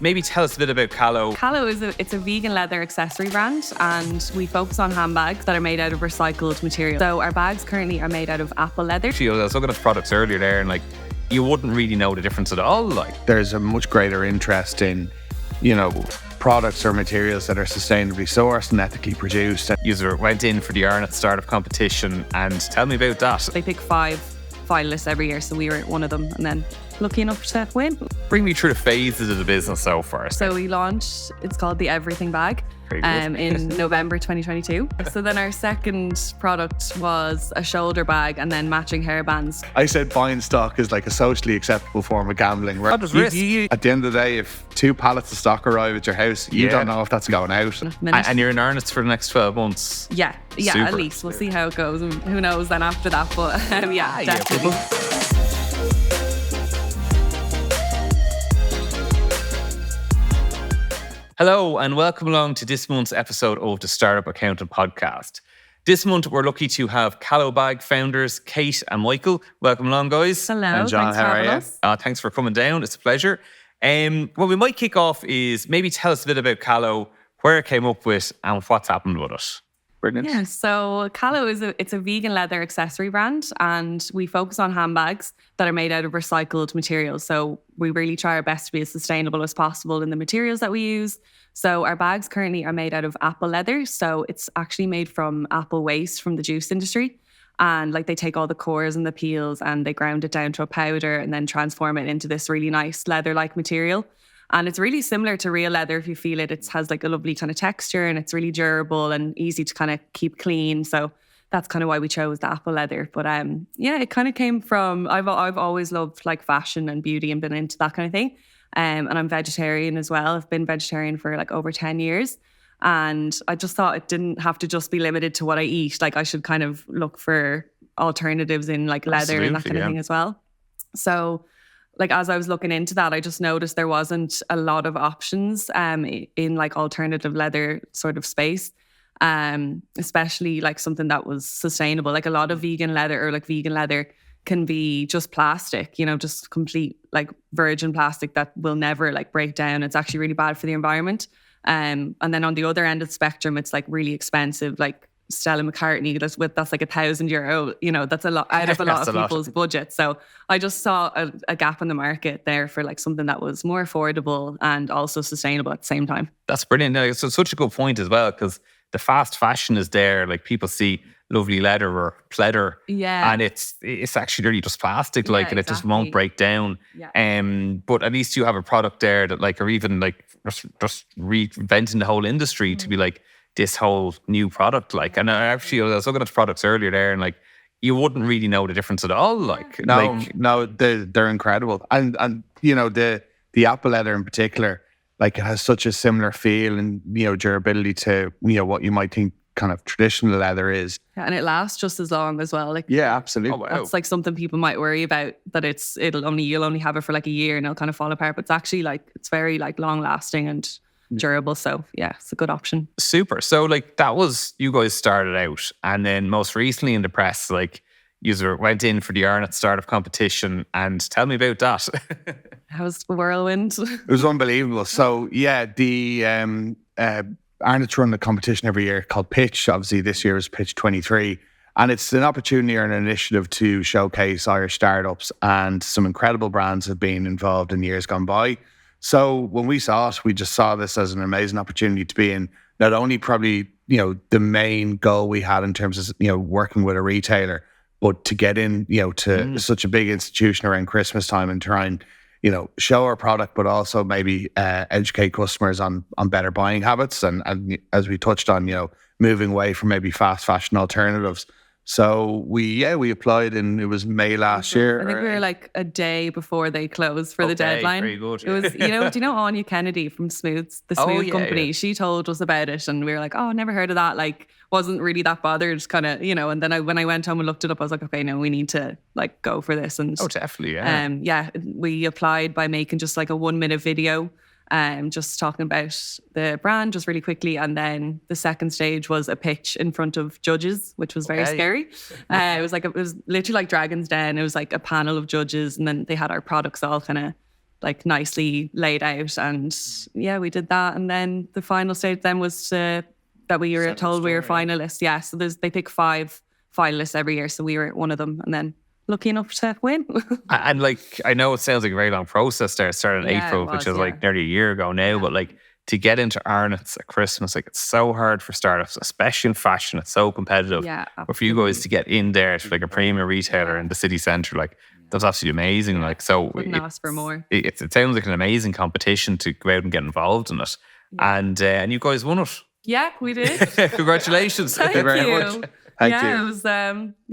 maybe tell us a bit about Kalo. Kalo it's a vegan leather accessory brand, and we focus on handbags that are made out of recycled material. So our bags currently are made out of apple leather. Actually, I was looking at the products earlier there, and you wouldn't really know the difference at all. There's a much greater interest in, products or materials that are sustainably sourced and ethically produced. User went in for the Arnott startup competition, and tell me about that. They pick 5 finalists every year, so we were one of them, and then lucky enough to win. Bring me through the phases of the business so far. So we launched, it's called the Everything Bag, in November 2022. So then our second product was a shoulder bag and then matching hairbands. I said buying stock is like a socially acceptable form of gambling. What does risk? At the end of the day, if 2 pallets of stock arrive at your house, you don't know if that's going out. And you're in earnest for the next 12 months. Yeah, Super. At least. We'll see how it goes. And who knows then after that. But definitely. Hello and welcome along to this month's episode of the Startup Accountant Podcast. This month we're lucky to have Kalo Bag founders Kate and Michael. Welcome along, guys. Hello, and John, thanks for having us. Thanks for coming down. It's a pleasure. What we might kick off is maybe tell us a bit about Kalo, where it came up with and what's happened with it. Brilliant. Yeah, so Kalo it's a vegan leather accessory brand, and we focus on handbags that are made out of recycled materials. So we really try our best to be as sustainable as possible in the materials that we use. So our bags currently are made out of apple leather. So it's actually made from apple waste from the juice industry. And they take all the cores and the peels and they ground it down to a powder and then transform it into this really nice leather-like material. And it's really similar to real leather if you feel it. It has a lovely kind of texture and it's really durable and easy to kind of keep clean. So that's kind of why we chose the apple leather. But it kind of came from, I've always loved fashion and beauty and been into that kind of thing. And I'm vegetarian as well. I've been vegetarian for over 10 years. And I just thought it didn't have to just be limited to what I eat. I should kind of look for alternatives in leather and that kind of thing as well. So as I was looking into that, I just noticed there wasn't a lot of options in alternative leather sort of space, especially something that was sustainable. A lot of vegan leather or vegan leather can be just plastic, just complete virgin plastic that will never break down. It's actually really bad for the environment. And then on the other end of the spectrum, it's really expensive, Stella McCartney, that's €1,000, that's a lot out of a lot of people's budget. So I just saw a gap in the market there for something that was more affordable and also sustainable at the same time. That's brilliant. It's such a good point as well, because the fast fashion is there. People see lovely leather or pleather, and it's actually really just plastic, and it just won't break down. Yeah. But at least you have a product there that or even just reinventing the whole industry to be this whole new product. And I was looking at the products earlier there, and you wouldn't really know the difference at all. No, they're incredible, and the apple leather in particular, it has such a similar feel and durability to what you might think kind of traditional leather is. Yeah, and it lasts just as long as well. Yeah, absolutely. Oh, wow. That's something people might worry about, that you'll only have it for a year and it'll kind of fall apart. But it's actually it's very long lasting and durable. So yeah, it's a good option. Super. So that was, you guys started out, and then most recently in the press, you went in for the Arnott startup competition, and tell me about that. How was the whirlwind? It was unbelievable. So yeah, the Arnott's run a competition every year called Pitch. Obviously this year is Pitch 23. And it's an opportunity or an initiative to showcase Irish startups, and some incredible brands have been involved in years gone by. So when we saw it, we just saw this as an amazing opportunity to be in not only probably, the main goal we had in terms of, working with a retailer, but to get in, to such a big institution around Christmas time and try and, show our product, but also maybe educate customers on better buying habits. And as we touched on, moving away from maybe fast fashion alternatives. So we applied, and it was May last year. I think we were a day before they closed for the deadline. Very good. It was, do you know Anya Kennedy from Smooth company? Yeah. She told us about it, and we were oh, never heard of that. Wasn't really that bothered, kind of, and then when I went home and looked it up, I was okay, no, we need to go for this. And definitely, yeah. We applied by making just a 1-minute video, just talking about the brand just really quickly. And then the second stage was a pitch in front of judges, which was very scary. It was literally like Dragon's Den. It was a panel of judges, and then they had our products all kind of like nicely laid out. And yeah, we did that. And then the final stage then was that we were told we were finalists. Yeah, so they pick 5 finalists every year. So we were one of them, and then lucky enough to win. And like, I know it sounds like a very long process there. It started in April, which is like nearly a year ago now. But like, to get into Arnott's at Christmas, like, it's so hard for startups, especially in fashion. It's so competitive. Yeah, but for you guys to get in there to like a premium retailer in the city centre, like, that's absolutely amazing. Like, so couldn't ask for more. It sounds like an amazing competition to go out and get involved in it. And you guys won it. Yeah, we did. Congratulations. Thank you very much. Thank you.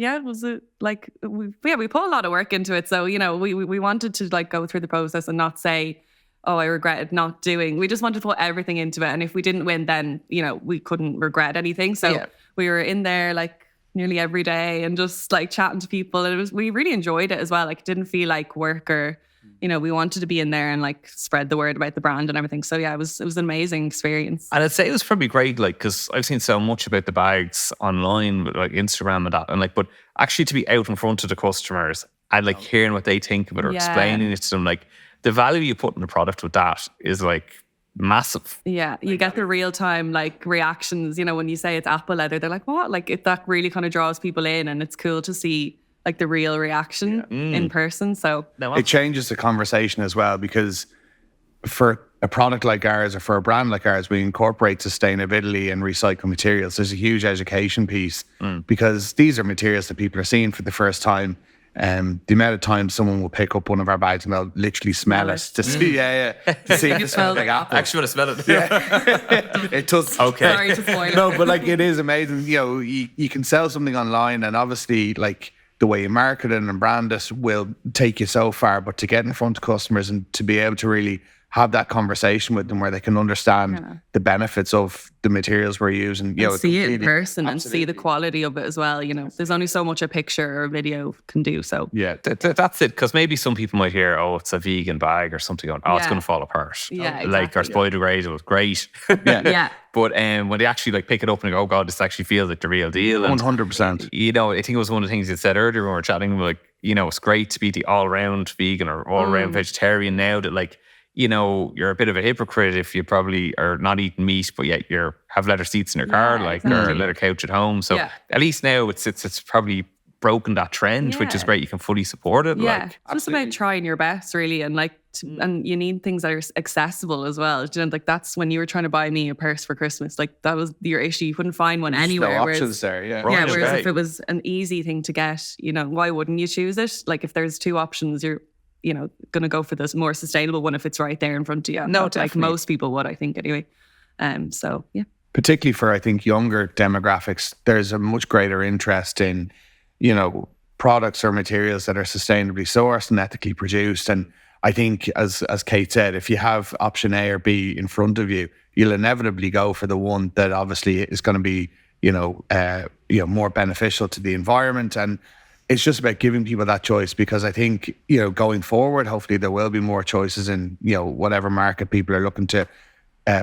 It was we put a lot of work into it. So, you know, we wanted to like go through the process and not say, oh, I regretted not doing. We just wanted to put everything into it. And if we didn't win, then, you know, we couldn't regret anything. So we were in there like nearly every day and just like chatting to people. And we really enjoyed it as well. Like, it didn't feel like work, or, you know, we wanted to be in there and like spread the word about the brand and everything. So yeah, it was an amazing experience. And I'd say it was probably great, like, because I've seen so much about the bags online, with like Instagram and that, and like, but actually to be out in front of the customers and like hearing what they think of it or explaining it to them, like, the value you put in the product with that is like massive. Yeah, you get the real time like reactions. You know, when you say it's apple leather, they're like, what? Like, that really kind of draws people in, and it's cool to see like the real reaction in person. So it changes the conversation as well, because for a product like ours, or for a brand like ours, we incorporate sustainability and recycled materials. There's a huge education piece, because these are materials that people are seeing for the first time. The amount of time someone will pick up one of our bags and they'll literally smell it to see, to see if it smells like apple. I actually want to smell it. It does. Okay. Sorry to spoil it. No, but like, it is amazing. You know, you can sell something online, and obviously like the way you market it and brand it will take you so far, but to get in front of customers and to be able to really have that conversation with them where they can understand the benefits of the materials we're using. You know, see it in person and see the quality of it as well. You know, there's only so much a picture or a video can do. So yeah, that's it. Because maybe some people might hear, oh, it's a vegan bag or something. Going, oh, it's going to fall apart. Yeah, exactly. Like, our biodegradable, great. Yeah. But when they actually like pick it up and go, oh God, this actually feels like the real deal. 100%. You know, I think it was one of the things you said earlier when we were chatting, like, you know, it's great to be the all-round vegan or all-round vegetarian now, that like, you know, you're a bit of a hypocrite if you probably are not eating meat, but yet you have leather seats in your car, like, or a leather couch at home. So at least now it's probably broken that trend, which is great. You can fully support it. Yeah, like, it's just about trying your best, really, and like, and you need things that are accessible as well. You know, like, that's when you were trying to buy me a purse for Christmas. Like, that was your issue. You couldn't find one anywhere. No options there. Whereas if it was an easy thing to get, you know, why wouldn't you choose it? Like, if there's 2 options, you're, you know, going to go for this more sustainable one if it's right there in front of you. No, definitely. Like most people would, I think, anyway. So yeah. Particularly for, I think, younger demographics, there's a much greater interest in, you know, products or materials that are sustainably sourced and ethically produced. And I think, as Kate said, if you have option A or B in front of you, you'll inevitably go for the one that obviously is going to be, more beneficial to the environment. And it's just about giving people that choice, because I think, you know, going forward, hopefully there will be more choices in, you know, whatever market people are looking to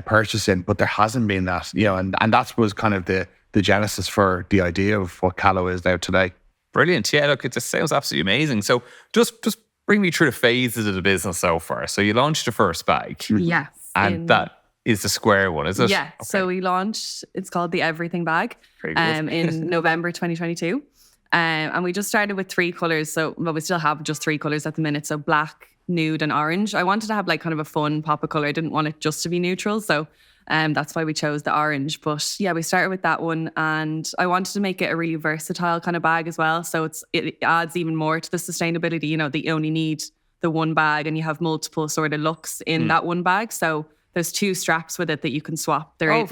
purchase in. But there hasn't been that, you know, and that was kind of the genesis for the idea of what Kalo is now today. Brilliant. Yeah, look, it just sounds absolutely amazing. So just bring me through the phases of the business so far. So you launched the first bag. Yes. And that is the square one, is it? Yeah. Okay. So we launched, it's called the Everything Bag in November 2022. And we just started with 3 colours. So we still have just 3 colours at the minute. So black, nude and orange. I wanted to have like kind of a fun pop of colour. I didn't want it just to be neutral. So that's why we chose the orange. But yeah, we started with that one, and I wanted to make it a really versatile kind of bag as well. So it adds even more to the sustainability, you know, that you only need the one bag and you have multiple sort of looks in that one bag. So there's 2 straps with it that you can swap. They're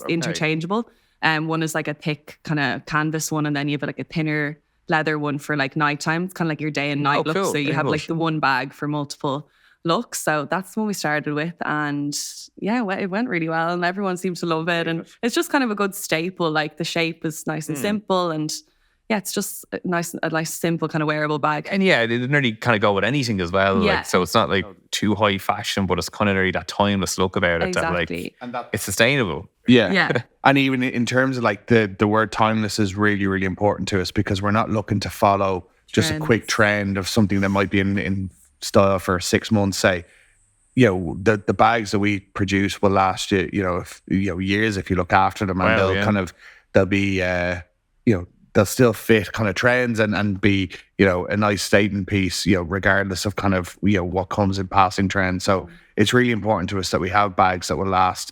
interchangeable. One is like a thick kind of canvas one, and then you have like a thinner leather one for like nighttime. It's kind of like your day and night look. Cool. So you have like the one bag for multiple looks. So that's what we started with, and yeah, it went really well, and everyone seemed to love it. And it's just kind of a good staple. Like, the shape is nice and simple, and yeah, it's just a nice, simple kind of wearable bag. And yeah, they nearly kind of go with anything as well. Yeah. Like, so it's not like too high fashion, but it's kind of nearly that timeless look about it. Exactly. That, like, it's sustainable. Yeah. And even in terms of like the word timeless is really, really important to us, because we're not looking to follow just a quick trend of something that might be in style for 6 months, say. the bags that we produce will last you, years if you look after them, and they'll be they'll still fit kind of trends and be a nice statement piece, regardless of kind of what comes in passing trends. So it's really important to us that we have bags that will last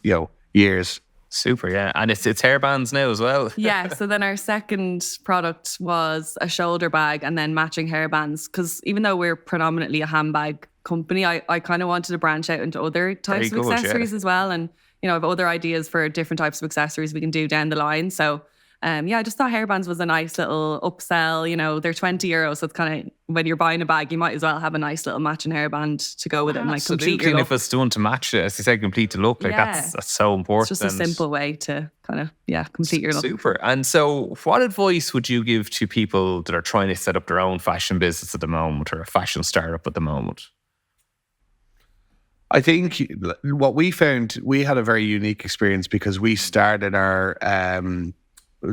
years. Super, yeah. And it's hairbands now as well. Yeah, so then our second product was a shoulder bag and then matching hairbands, because even though we're predominantly a handbag company, I kind of wanted to branch out into other types of accessories as well. And, I have other ideas for different types of accessories we can do down the line. So, I just thought hairbands was a nice little upsell. They're €20. So it's kind of, when you're buying a bag, you might as well have a nice little matching hairband to go with it and complete your look. If it's done to match it, as you said, complete the look, that's so important. It's just a simple way to kind of, complete your look. Super. And so what advice would you give to people that are trying to set up their own fashion business at the moment, or a fashion startup at the moment? I think what we found, we had a very unique experience because we started our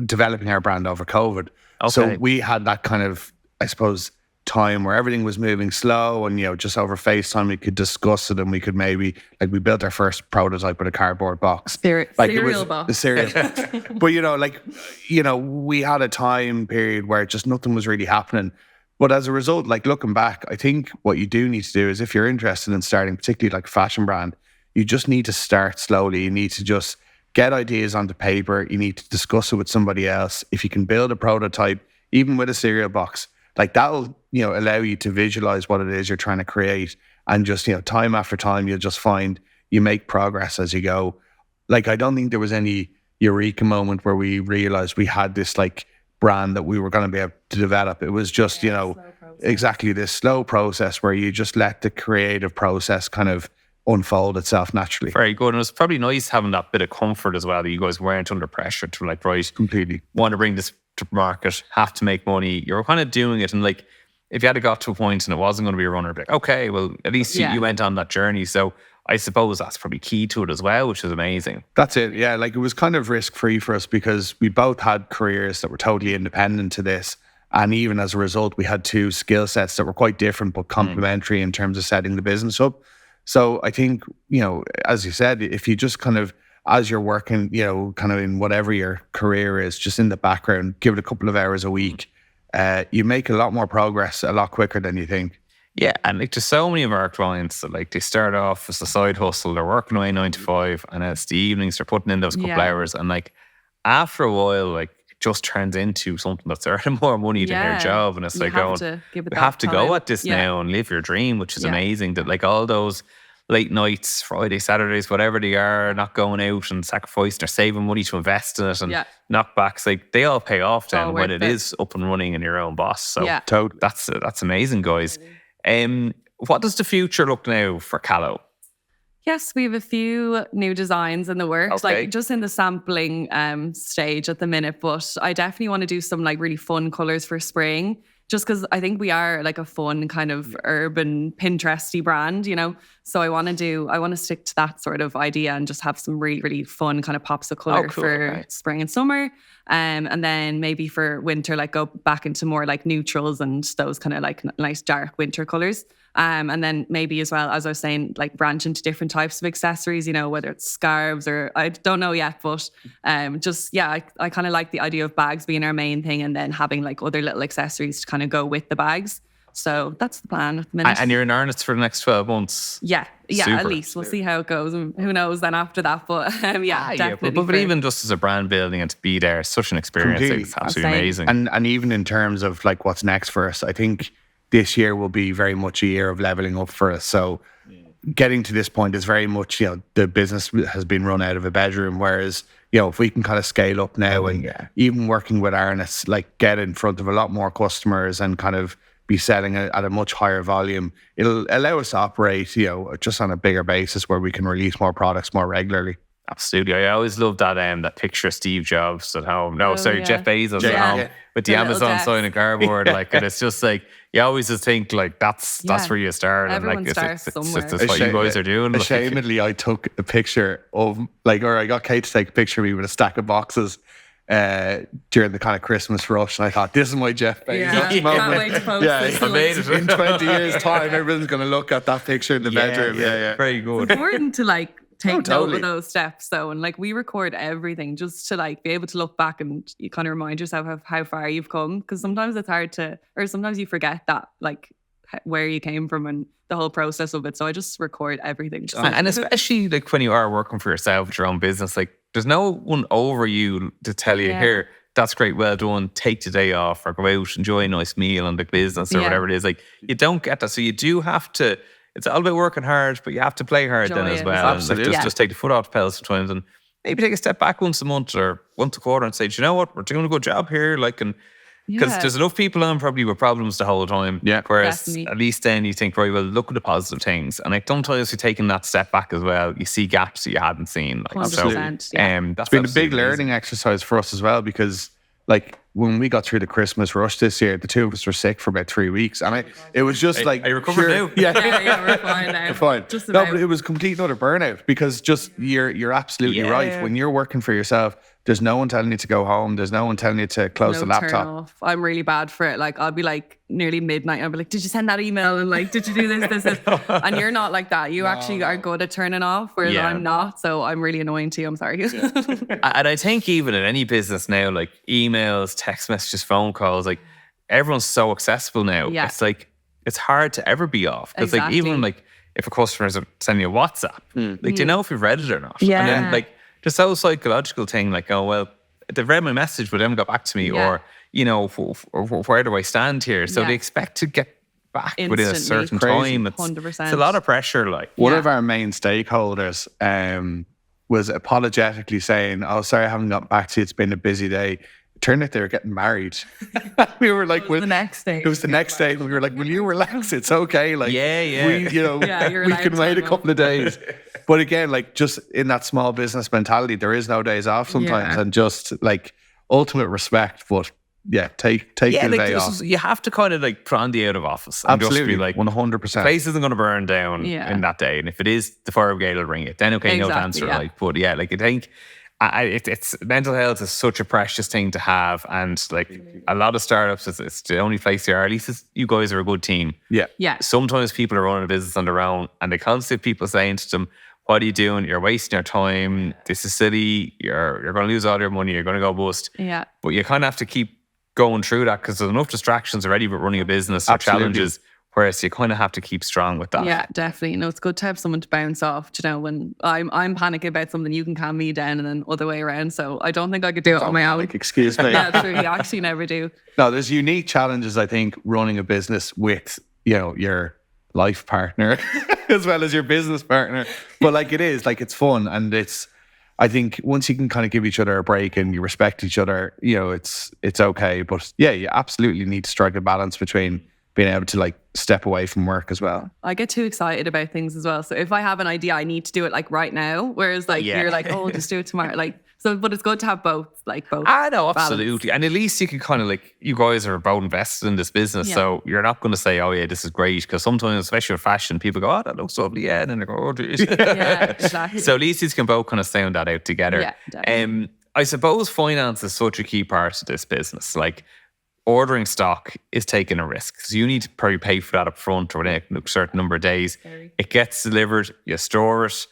developing our brand over COVID. Okay. So we had that kind of, I suppose, time where everything was moving slow, and just over FaceTime we could discuss it, and we could maybe we built our first prototype with a cardboard box, cereal box, the cereal. But we had a time period where just nothing was really happening. But as a result, looking back, I think what you do need to do is, if you're interested in starting, particularly a fashion brand, you just need to start slowly. You need to just get ideas onto paper. You need to discuss it with somebody else. If you can build a prototype, even with a cereal box, that'll allow you to visualize what it is you're trying to create. And just time after time, you'll just find you make progress as you go. I don't think there was any eureka moment where we realized we had this brand that we were going to be able to develop. It was just exactly this slow process where you just let the creative process kind of unfold itself naturally. Very good. And it was probably nice having that bit of comfort as well, that you guys weren't under pressure to right, completely want to bring this to market, have to make money. You're kind of doing it, and if you had got to a point and it wasn't going to be a runner, okay, well, at least you went on that journey. So I suppose that's probably key to it as well, which is amazing. That's it. Yeah, it was kind of risk-free for us because we both had careers that were totally independent to this. And even as a result, we had two skill sets that were quite different but complementary in terms of setting the business up. So I think, as you said, if you just kind of, as you're working, kind of in whatever your career is, just in the background, give it a couple of hours a week, you make a lot more progress a lot quicker than you think. Yeah, and there's so many of our clients that they start off as a side hustle, they're working away 9 to 5, and it's the evenings they're putting in those couple hours, and after a while, it just turns into something that's earning more money than their job, and it's we have to go at this now and live your dream, which is amazing. That all those late nights, Friday, Saturdays, whatever they are, not going out and sacrificing or saving money to invest in it and knockbacks, they all pay off then when it is up and running and your own boss. So that's amazing, guys. What does the future look now for Kalo? Yes, we have a few new designs in the works, just in the sampling stage at the minute. But I definitely want to do some really fun colors for spring, just because I think we are a fun kind of urban Pinteresty brand, So I want to stick to that sort of idea and just have some really, really fun kind of pops of color for spring and summer. And then maybe for winter, go back into more neutrals and those kind of nice dark winter colors. And then maybe as well, as I was saying, branch into different types of accessories, whether it's scarves or I don't know yet, but I kind of like the idea of bags being our main thing and then having other little accessories to kind of go with the bags. So that's the plan at the minute. And you're in earnest for the next 12 months? Yeah, Super. At least. We'll see how it goes. And who knows then after that. But definitely. But even just as a brand building and to be there, it's such an experience. Completely. It's absolutely amazing. And even in terms of what's next for us, I think this year will be very much a year of leveling up for us. So getting to this point is very much, the business has been run out of a bedroom, whereas, if we can kind of scale up now and even working with Arness, get in front of a lot more customers and kind of be selling at a much higher volume, it'll allow us to operate, just on a bigger basis where we can release more products more regularly. Absolutely. I always love that pure Steve Jobs at home. Jeff Bezos at home with the Amazon sign and cardboard. And it's just you always just think that's where you start. Everyone and starts somewhere. It's what you guys are doing. Ashamedly, I took a picture of or I got Kate to take a picture of me with a stack of boxes. during the kind of Christmas rush, and I thought, this is my Jeff Bezos Yeah, moment. can't wait to post Yeah, this. I made it. In 20 years' time, everyone's going to look at that picture in the bedroom. Yeah. Very good. It's important to like take note totally. of those steps though, and like we record everything just to like be able to look back and you kind of remind yourself of how far you've come, because sometimes it's hard to, or sometimes you forget that like where you came from and the whole process of it. So I just record everything. And especially like when you are working for yourself with your own business, like there's no one over you to tell you, here, that's great, well done, take the day off or go out, enjoy a nice meal on the business or whatever it is. Like you don't get that. So you do have to, it's all about working hard, but you have to play hard then as well. Absolutely. And like just take the foot off the pedal sometimes and maybe take a step back once a month or once a quarter and say, do you know what, we're doing a good job here. Like, and because there's enough people on probably with problems the whole time. Yeah. Whereas at least then you think, right, well, look at the positive things. And like sometimes you're taking that step back as well, you see gaps that you hadn't seen. Like, 100%, so, it's been a big learning exercise for us as well, because like when we got through the Christmas rush this year, the two of us were sick for about 3 weeks, and it was just like, are you recovered now? yeah, we're fine now. We're fine. Just no, about. but it was complete utter burnout, because just you're absolutely right. When you're working for yourself, there's no one telling you to go home. There's no one telling you to close the laptop. Turn off. I'm really bad for it. Like I'll be like nearly midnight. I'll be like, did you send that email? And like, did you do this? And you're not like that. You actually are good at turning off, whereas I'm not. So I'm really annoying to you. I'm sorry. And I think even in any business now, like emails, text messages, phone calls, like everyone's so accessible now. Yeah. It's like, it's hard to ever be off. Because like even like if a customer is sending you a WhatsApp, like do you know if you've read it or not? Yeah. And then like just whole psychological thing, like, oh, well, they've read my message, but they haven't got back to me. Or, you know, where do I stand here? So they expect to get back within a certain time. It's 100%. It's a lot of pressure. Like one of our main stakeholders was apologetically saying, oh, sorry, I haven't got back to you. It's been a busy day. It turned out they were getting married. We were like, the next day. It was the next day. We were like, will you relax? It's okay. Like, we, you know, we can wait a couple of days. But again, like just in that small business mentality, there is no days off sometimes, and just like ultimate respect. But take the day off. You have to kind of like put on the out of office and just be like, 100%. The place isn't going to burn down in that day. And if it is, the fire brigade will ring it. Then okay, no answer. Like, but yeah, like I think it's mental health is such a precious thing to have, and like a lot of startups, it's the only place they are. At least you guys are a good team. Yeah. Sometimes people are running a business on their own, and they constantly have people saying to them, what are you doing? You're wasting your time. This is silly. You're going to lose all your money. You're going to go bust. Yeah. But you kind of have to keep going through that, because there's enough distractions already with running a business or challenges, whereas you kind of have to keep strong with that. Yeah, definitely. No, it's good to have someone to bounce off. You know, when I'm panicking about something, you can calm me down, and then other way around. So I don't think I could do it on my own. Like, excuse me. Yeah, true. You actually never do. No, there's unique challenges, I think, running a business with, you know, your life partner as well as your business partner. But like it is, like it's fun, and it's, I think once you can kind of give each other a break and you respect each other, you know, it's okay. But yeah, you absolutely need to strike a balance between being able to like step away from work as well. I get too excited about things as well. So if I have an idea, I need to do it like right now. Whereas like you're like, oh, just do it tomorrow. Like, so, but it's good to have both. I know, absolutely. And at least you can kind of like, you guys are both invested in this business. Yeah. So you're not going to say, oh yeah, this is great. Because sometimes, especially with fashion, people go, oh, that looks lovely. Yeah. And then they go, oh, geez. Yeah, exactly. So at least you can both kind of sound that out together. Yeah, definitely. I suppose finance is such a key part of this business. Like, ordering stock is taking a risk. So you need to probably pay for that up front or within a certain number of days. It gets delivered, you store it.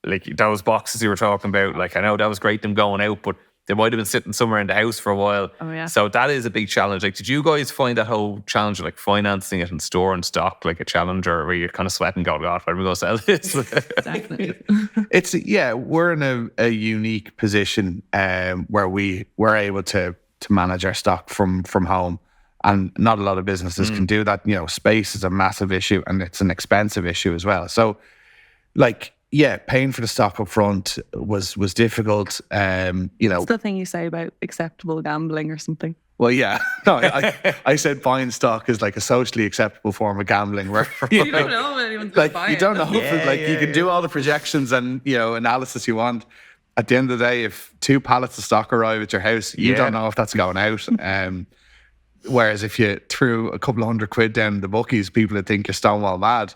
Like those boxes you were talking about, like I know that was great them going out, but they might have been sitting somewhere in the house for a while. Oh, yeah. So that is a big challenge. Like, did you guys find that whole challenge of like financing it and storing stock like a challenge, or where you're kind of sweating, go, God, where are we going to sell this? Definitely. We're in a unique position where we're able to manage our stock from home, and not a lot of businesses can do that. You know, space is a massive issue, and it's an expensive issue as well. So like, yeah, paying for the stock up front was difficult. You know, what's the thing you say about acceptable gambling or something? Well, yeah, no, I said buying stock is like a socially acceptable form of gambling. Where you don't know if anyone's like buy you don't know it. If you can do all the projections and, you know, analysis you want. At the end of the day, if 2 pallets of stock arrive at your house, you don't know if that's going out. Whereas if you threw a couple of £100 down the bookies, people would think you're stonewall mad.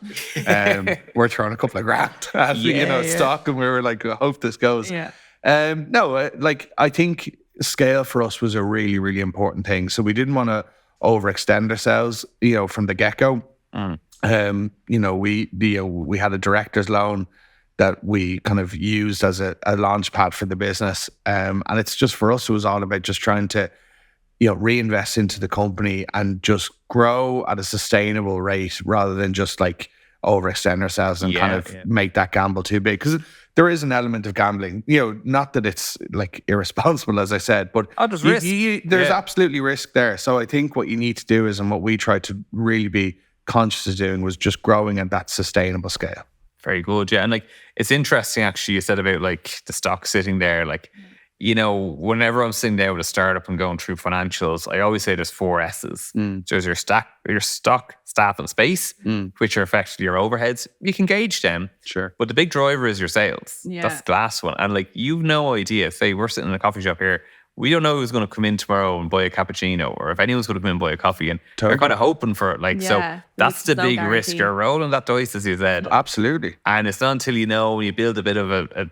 We're throwing a couple of grand at stock, and we were like, I hope this goes. Yeah. No, like I think scale for us was a really, really important thing. So we didn't want to overextend ourselves, from the get-go. We had a director's loan that we kind of used as a launch pad for the business. And it's just, for us, it was all about just trying to, reinvest into the company and just grow at a sustainable rate rather than just like overextend ourselves and make that gamble too big. Because there is an element of gambling, not that it's like irresponsible, as I said, but there's risk. There's absolutely risk there. So I think what you need to do is, and what we tried to really be conscious of doing, was just growing at that sustainable scale. Very good, yeah. And like, it's interesting actually, you said about like the stock sitting there, like, whenever I'm sitting down with a startup and going through financials, I always say there's 4 S's. There's your stock, staff, and space, which are effectively your overheads. You can gauge them. Sure. But the big driver is your sales. Yeah. That's the last one. And like, you've no idea. Say we're sitting in a coffee shop here. We don't know who's going to come in tomorrow and buy a cappuccino, or if anyone's going to come in and buy a coffee. And they're kind of hoping for it. Like, so that's the big risk. You're rolling that dice, as you said. Absolutely. And it's not until you build a bit of a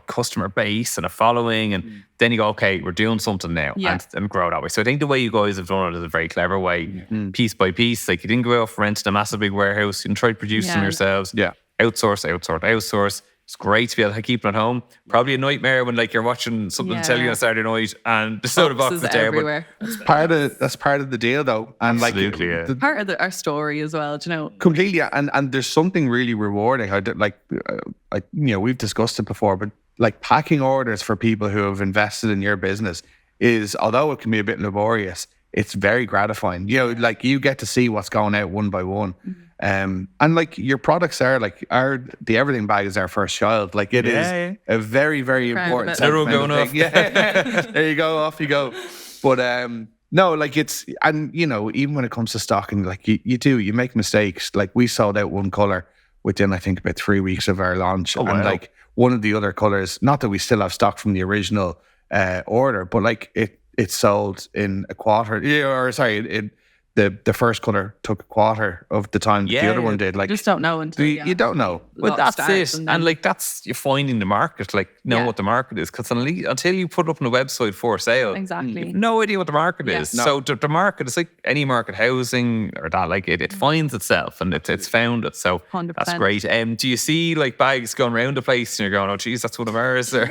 customer base and a following, and then you go, okay, we're doing something now, and grow that way. So I think the way you guys have done it is a very clever way, piece by piece. Like, you didn't go off renting a massive big warehouse. You can try to produce them yourselves. Yeah. Outsource. It's great to be able to keep it at home. Probably a nightmare when like you're watching something on telly on a Saturday night and the soda box is there. Everywhere. But that's part of the deal, though. And absolutely, part of our story as well. Do you know? Completely. And there's something really rewarding. We've discussed it before, but like, packing orders for people who have invested in your business is, although it can be a bit laborious, it's very gratifying. Like, you get to see what's going out one by one. And like, your products are like, the everything bag is our first child. Like, it is a very, very important. Everyone going off. Yeah. There you go. Off you go. But no, like, it's, and even when it comes to stocking, like, you make mistakes. Like, we sold out one color within, I think, about 3 weeks of our launch. Oh, wow. And like, one of the other colors, not that we still have stock from the original order, but like, it sold in a quarter. The first color took a quarter of the time that the other one did. Like, you just don't know until you don't know. But that's it. And like, that's, you're finding the market, like, know what the market is. Because until you put it up on a website for sale, exactly, you have no idea what the market is. No. So the market is like any market, housing or that, like, it finds itself and it's found it. So 100%. That's great. Do you see like bags going around the place and you're going, oh geez, that's one of ours? Or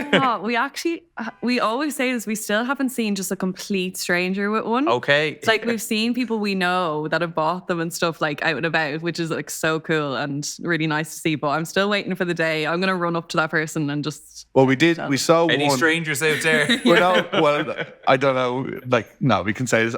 we always say this, we still haven't seen just a complete stranger with one. Okay. It's like, we've seen people we know that have bought them and stuff, like, out and about, which is like so cool and really nice to see. But I'm still waiting for the day I'm going to run up to that person and just... Well, we saw any one. strangers out there? I don't know. Like, no, we can say this.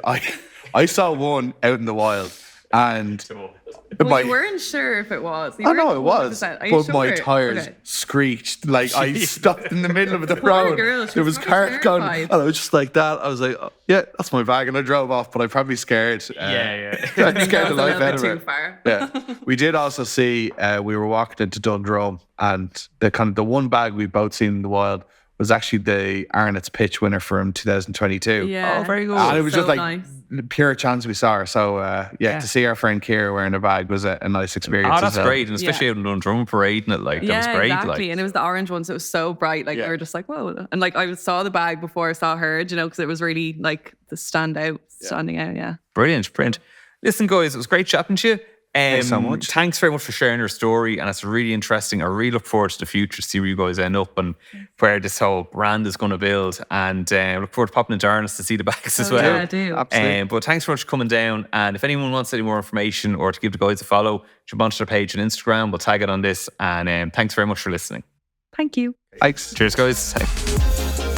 I saw one out in the wild, and you weren't sure if it was. I know it was, but my tires screeched. Like, I stopped in the middle of the road. Girl, there was cars going, and I was just like that. I was like, oh, yeah, that's my bag, and I drove off. But I probably scared. I scared the life out of too it. far. Yeah, we did also see. We were walking into Dundrum, and the one bag we've both seen in the wild was actually the Arnott's pitch winner from 2022. Yeah. Oh, very good. And it was so just like nice. Pure chance we saw her. So to see our friend Kira wearing a bag was a nice experience. Oh, that's as well. great. And especially out in Dundrum parading it, like, that was great. Exactly. Like. And it was the orange one, so it was so bright. Like, we were just like, whoa. And like, I saw the bag before I saw her, because it was really like the standing out. Yeah. Brilliant. Listen, guys, it was great chatting to you. Thanks so much. Thanks very much for sharing your story, and it's really interesting. I really look forward to the future, to see where you guys end up and where this whole brand is going to build. And look forward to popping into Arnott's to see the bags as well. Yeah, I do. Absolutely. But thanks very much for coming down. And if anyone wants any more information or to give the guys a follow, jump onto their page on Instagram. We'll tag it on this. And thanks very much for listening. Thank you. Thanks. Cheers, guys.